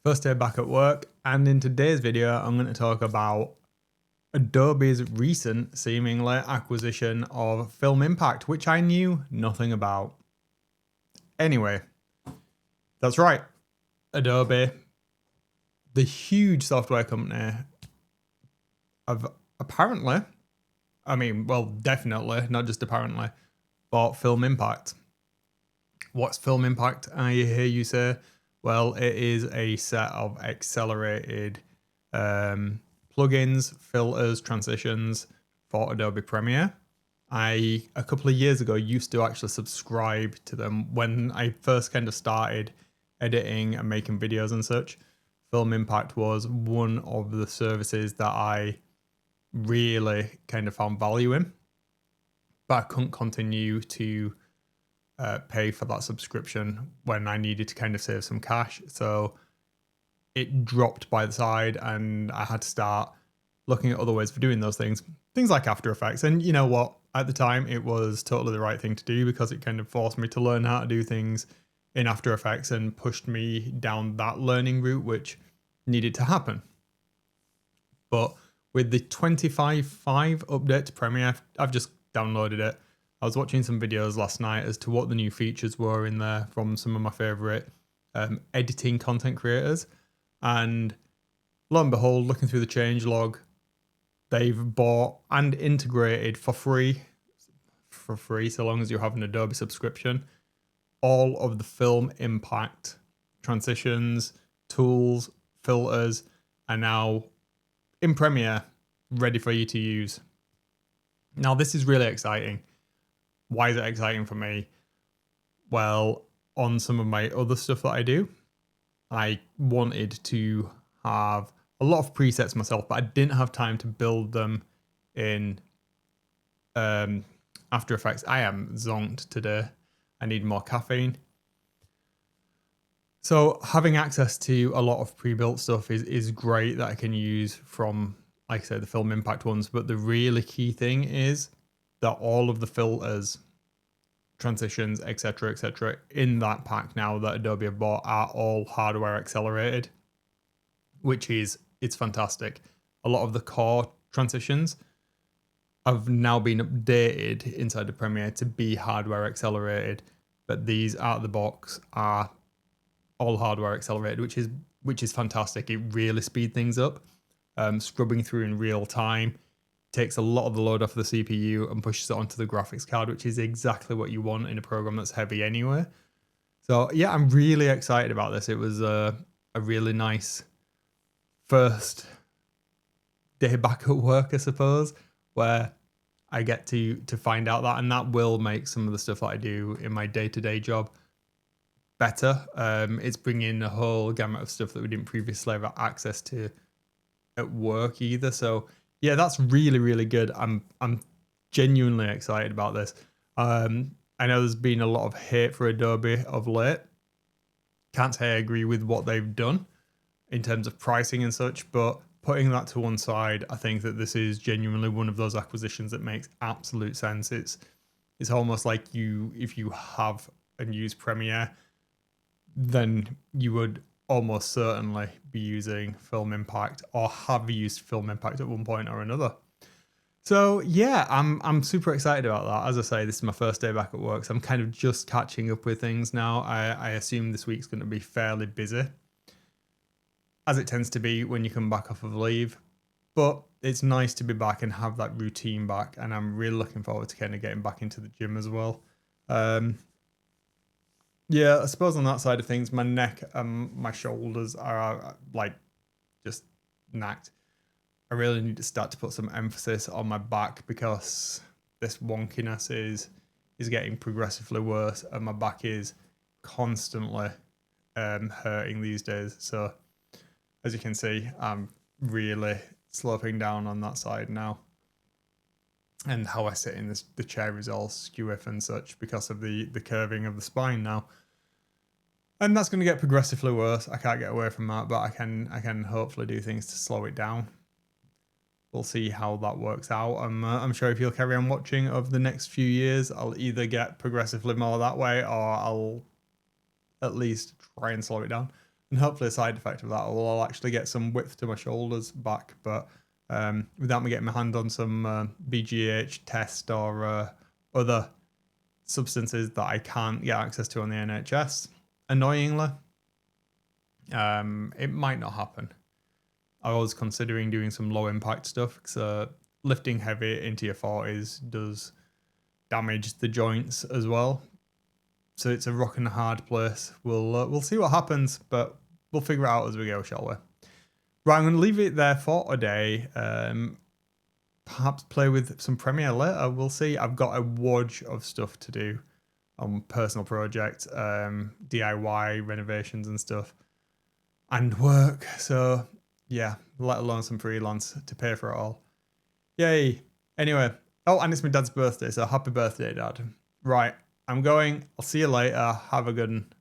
First day back at work, and in today's video I'm going to talk about Adobe's recent seemingly acquisition of Film Impact, which I knew nothing about. Anyway, that's right, Adobe, the huge software company, have apparently, definitely, not just apparently, bought Film Impact. What's Film Impact, I hear you say? Well, it is a set of accelerated plugins, filters, transitions for Adobe Premiere. A couple of years ago, used to actually subscribe to them when I first kind of started editing and making videos and such. Film Impact was one of the services that I really kind of found value in, but I couldn't continue to pay for that subscription when I needed to kind of save some cash. So it dropped by the side and I had to start looking at other ways for doing those things like After Effects. And you know what? At the time, it was totally the right thing to do because it kind of forced me to learn how to do things in After Effects and pushed me down that learning route, which needed to happen. But with the 25.5 update to Premiere, I've just downloaded it. I was watching some videos last night as to what the new features were in there from some of my favorite editing content creators. And lo and behold, looking through the changelog, they've bought and integrated for free, so long as you have an Adobe subscription, all of the Film Impact transitions, tools, filters are now in Premiere, ready for you to use. Now, this is really exciting. Why is it exciting for me? Well, on some of my other stuff that I do, I wanted to have a lot of presets myself, but I didn't have time to build them in After Effects. I am zonked today. I need more caffeine. So having access to a lot of pre-built stuff is great that I can use from, like I said, the Film Impact ones. But the really key thing is that all of the filters, transitions, etc., in that pack now that Adobe have bought are all hardware accelerated, which is, it's fantastic. A lot of the core transitions have now been updated inside the Premiere to be hardware accelerated, but these out of the box are all hardware accelerated, which is fantastic. It really speeds things up. Scrubbing through in real time takes a lot of the load off the CPU and pushes it onto the graphics card, which is exactly what you want in a program that's heavy anyway. So yeah, I'm really excited about this. It was a really nice first day back at work, I suppose, where I get to find out that, and that will make some of the stuff that I do in my day-to-day job better. It's bringing a whole gamut of stuff that we didn't previously have access to at work either. So yeah, that's really, really good. I'm genuinely excited about this. I know there's been a lot of hate for Adobe of late. Can't say I agree with what they've done in terms of pricing and such, but putting that to one side, I think that this is genuinely one of those acquisitions that makes absolute sense. It's almost like if you have and use Premiere, then you would almost certainly be using Film Impact or have used Film Impact at one point or another. So yeah, I'm super excited about that. As I say, this is my first day back at work, so I'm kind of just catching up with things now. I assume this week's going to be fairly busy, as it tends to be when you come back off of leave. But it's nice to be back and have that routine back, and I'm really looking forward to kind of getting back into the gym as well. Yeah, I suppose on that side of things, my neck and my shoulders are like just knacked. I really need to start to put some emphasis on my back because this wonkiness is getting progressively worse, and my back is constantly hurting these days. So as you can see, I'm really sloping down on that side now. And how I sit in the chair is all skewiff and such because of the curving of the spine now. And that's going to get progressively worse. I can't get away from that, but I can hopefully do things to slow it down. We'll see how that works out. I'm sure if you'll carry on watching over the next few years, I'll either get progressively more that way or I'll at least try and slow it down. And hopefully a side effect of that, I'll actually get some width to my shoulders back. But without me getting my hand on some BGH test or other substances that I can't get access to on the NHS, annoyingly, it might not happen. I was considering doing some low impact stuff because lifting heavy into your 40s does damage the joints as well. So it's a rock and a hard place. We'll see what happens, but we'll figure it out as we go, shall we? Right, I'm going to leave it there for today. Perhaps play with some Premiere later. We'll see. I've got a wodge of stuff to do on personal projects, DIY renovations and stuff, and work. So yeah, let alone some freelance to pay for it all. Yay. Anyway. Oh, and it's my dad's birthday, so happy birthday, Dad. Right, I'm going. I'll see you later. Have a good one.